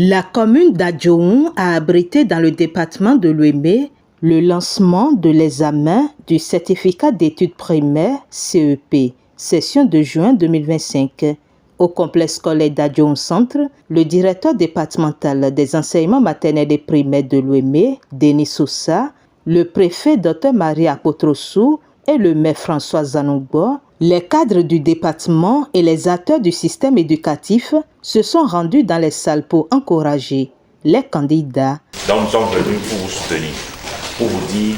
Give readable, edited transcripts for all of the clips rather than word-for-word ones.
La commune d'Adjoun a abrité dans le département de l'Ouémé le lancement de l'examen du certificat d'études primaires CEP, session de juin 2025. Au complexe scolaire d'Adjoun Centre, le directeur départemental des enseignements maternels et primaires de l'Ouémé, Denis Sousa, le préfet Dr Marie Apotrosou et le maire François Zanongbo, les cadres du département et les acteurs du système éducatif se sont rendus dans les salles pour encourager les candidats. Donc nous sommes venus pour vous soutenir, pour vous dire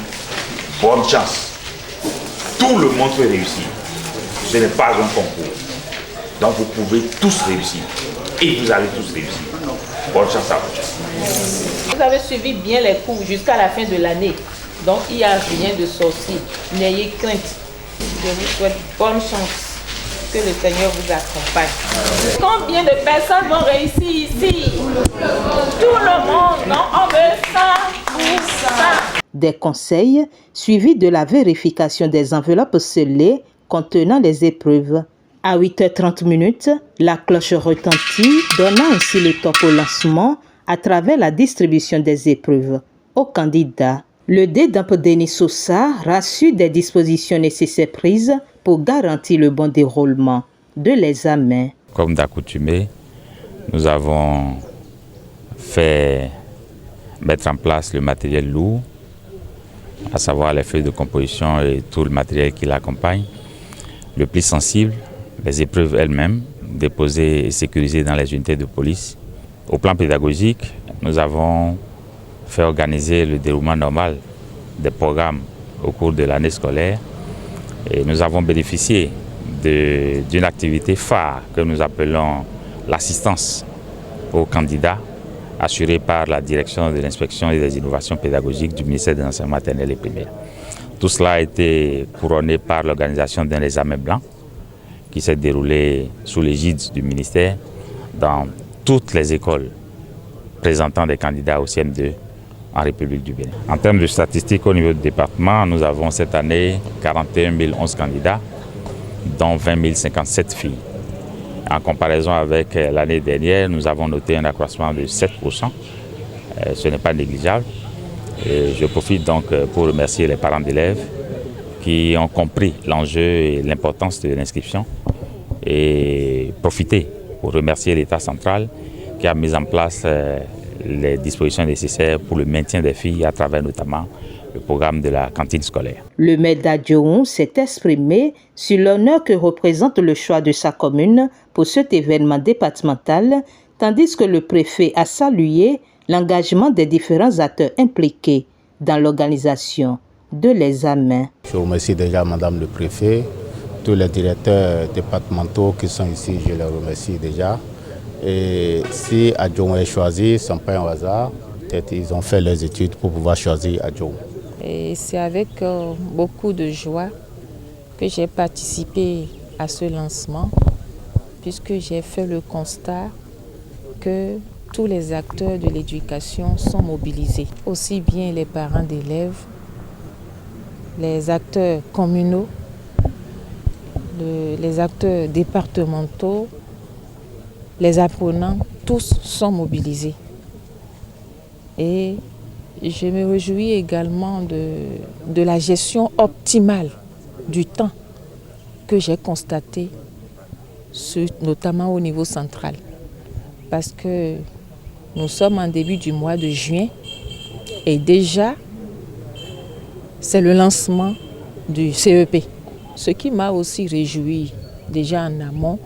bonne chance. Tout le monde peut réussir. Ce n'est pas un concours. Donc vous pouvez tous réussir. Et vous allez tous réussir. Bonne chance à vous. Vous avez suivi bien les cours jusqu'à la fin de l'année. Donc il n'y a rien de sorcier. N'ayez crainte. Je vous souhaite bonne chance. Que le Seigneur vous accompagne. Combien de personnes vont réussir ici? Tout le monde. Non, on veut ça. Des conseils suivis de la vérification des enveloppes scellées contenant les épreuves. À 8h30, la cloche retentit, donnant ainsi le top au lancement à travers la distribution des épreuves aux candidats. Le DEDAP Denis Sousa rassure des dispositions nécessaires prises pour garantir le bon déroulement de l'examen. Comme d'accoutumé, nous avons fait mettre en place le matériel lourd, à savoir les feuilles de composition et tout le matériel qui l'accompagne. Le plus sensible, les épreuves elles-mêmes, déposées et sécurisées dans les unités de police. Au plan pédagogique, nous avons fait organiser le déroulement normal des programmes au cours de l'année scolaire. Et nous avons bénéficié d'une activité phare que nous appelons l'assistance aux candidats, assurée par la direction de l'inspection et des innovations pédagogiques du ministère de l'enseignement maternel et primaire. Tout cela a été couronné par l'organisation d'un examen blanc qui s'est déroulé sous l'égide du ministère dans toutes les écoles présentant des candidats au CM2 en République du Bénin. En termes de statistiques au niveau du département, nous avons cette année 41 011 candidats, dont 20 057 filles. En comparaison avec l'année dernière, nous avons noté un accroissement de 7%. Ce n'est pas négligeable. Et je profite donc pour remercier les parents d'élèves qui ont compris l'enjeu et l'importance de l'inscription et profiter pour remercier l'État central qui a mis en place les dispositions nécessaires pour le maintien des filles à travers notamment le programme de la cantine scolaire. Le maire d'Adjoun s'est exprimé sur l'honneur que représente le choix de sa commune pour cet événement départemental, tandis que le préfet a salué l'engagement des différents acteurs impliqués dans l'organisation de l'examen. Je remercie déjà Madame le préfet, tous les directeurs départementaux qui sont ici, je les remercie déjà. Et si Adjoun est choisi, ce n'est pas un hasard. Peut-être ils ont fait leurs études pour pouvoir choisir Adjoun. Et c'est avec beaucoup de joie que j'ai participé à ce lancement, puisque j'ai fait le constat que tous les acteurs de l'éducation sont mobilisés, aussi bien les parents d'élèves, les acteurs communaux, les acteurs départementaux, les apprenants, tous sont mobilisés. Et je me réjouis également de la gestion optimale du temps que j'ai constaté, notamment au niveau central. Parce que nous sommes en début du mois de juin et déjà, c'est le lancement du CEP. Ce qui m'a aussi réjoui déjà en amont,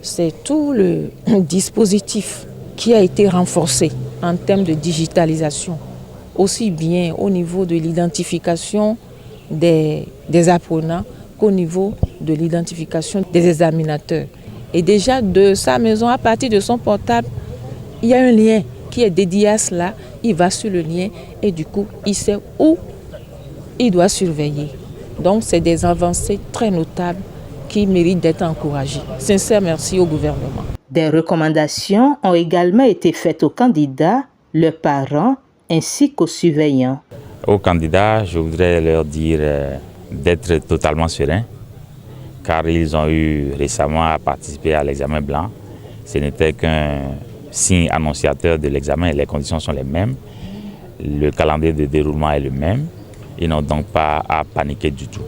c'est tout le dispositif qui a été renforcé en termes de digitalisation, aussi bien au niveau de l'identification des apprenants qu'au niveau de l'identification des examinateurs. Et déjà de sa maison, à partir de son portable, il y a un lien qui est dédié à cela. Il va sur le lien et du coup, il sait où il doit surveiller. Donc, c'est des avancées très notables qui méritent d'être encouragées. Sincère merci au gouvernement. Des recommandations ont également été faites aux candidats, leurs parents ainsi qu'aux surveillants. Aux candidats, je voudrais leur dire d'être totalement sereins, car ils ont eu récemment à participer à l'examen blanc. Ce n'était qu'un signe annonciateur de l'examen, les conditions sont les mêmes. Le calendrier de déroulement est le même. Ils n'ont donc pas à paniquer du tout.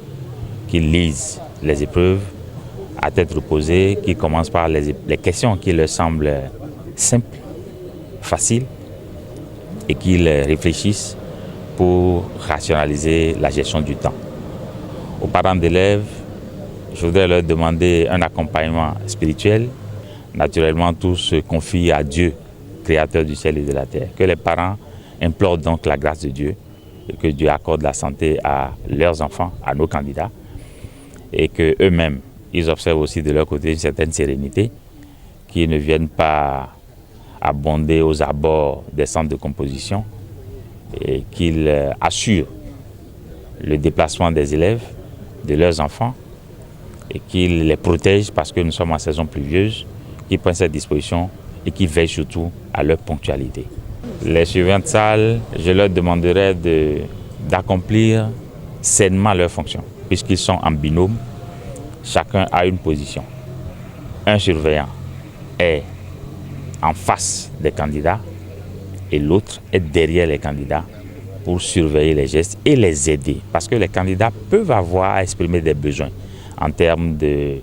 Qu'ils lisent les épreuves à tête reposée, qu'ils commencent par les questions qui leur semblent simples, faciles, et qu'ils réfléchissent pour rationaliser la gestion du temps. Aux parents d'élèves, je voudrais leur demander un accompagnement spirituel. Naturellement, tout se confie à Dieu, créateur du ciel et de la terre. Que les parents implorent donc la grâce de Dieu et que Dieu accorde la santé à leurs enfants, à nos candidats, et qu'eux-mêmes, ils observent aussi de leur côté une certaine sérénité, qu'ils ne viennent pas abonder aux abords des centres de composition et qu'ils assurent le déplacement des élèves, de leurs enfants, et qu'ils les protègent parce que nous sommes en saison pluvieuse, qu'ils prennent cette disposition et qu'ils veillent surtout à leur ponctualité. Les surveillants de salle, je leur demanderai d'accomplir sainement leurs fonctions, puisqu'ils sont en binôme, chacun a une position. Un surveillant est en face des candidats et l'autre est derrière les candidats pour surveiller les gestes et les aider. Parce que les candidats peuvent avoir à exprimer des besoins en termes de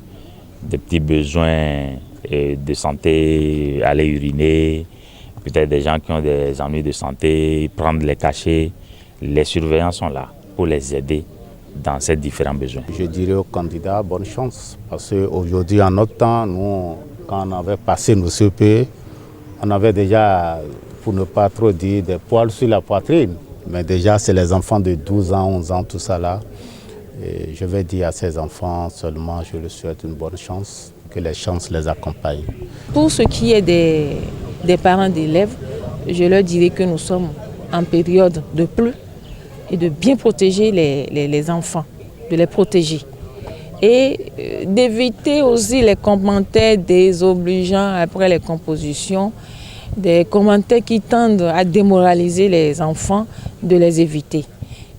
petits besoins de santé, aller uriner, peut-être des gens qui ont des ennuis de santé, prendre les cachets. Les surveillants sont là pour les aider dans ces différents besoins. Je dirais aux candidats bonne chance parce qu'aujourd'hui, en notre temps, nous, quand on avait passé nos CP, on avait déjà, pour ne pas trop dire, des poils sur la poitrine. Mais déjà, c'est les enfants de 12 ans, 11 ans, tout ça là. Et je vais dire à ces enfants seulement, je leur souhaite une bonne chance, que les chances les accompagnent. Pour ce qui est des parents d'élèves, je leur dirais que nous sommes en période de pluie et de bien protéger les enfants, de les protéger. Et d'éviter aussi les commentaires désobligeants après les compositions, des commentaires qui tendent à démoraliser les enfants, de les éviter.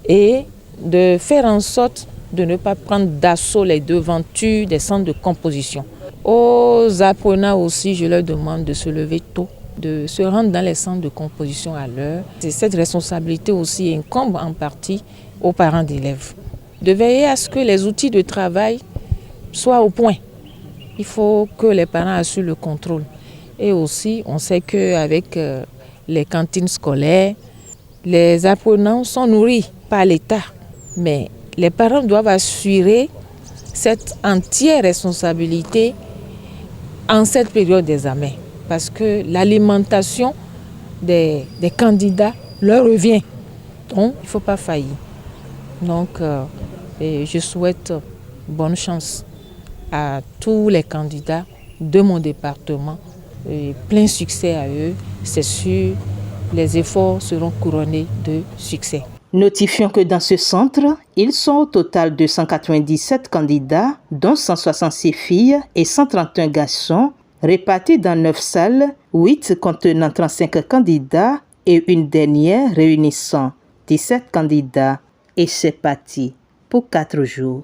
Et de faire en sorte de ne pas prendre d'assaut les devantures des centres de composition. Aux apprenants aussi, je leur demande de se lever tôt, de se rendre dans les centres de composition à l'heure. Cette responsabilité aussi incombe en partie aux parents d'élèves. De veiller à ce que les outils de travail soient au point. Il faut que les parents assurent le contrôle. Et aussi, on sait qu'avec les cantines scolaires, les apprenants sont nourris par l'État. Mais les parents doivent assurer cette entière responsabilité en cette période d'examen. Parce que l'alimentation des candidats leur revient. Donc, il ne faut pas faillir. Donc, je souhaite bonne chance à tous les candidats de mon département. Et plein succès à eux. C'est sûr, les efforts seront couronnés de succès. Notifions que dans ce centre, ils sont au total de 197 candidats, dont 166 filles et 131 garçons, répartis dans 9 salles, 8 contenant 35 candidats et une dernière réunissant 17 candidats. Et c'est parti pour 4 jours.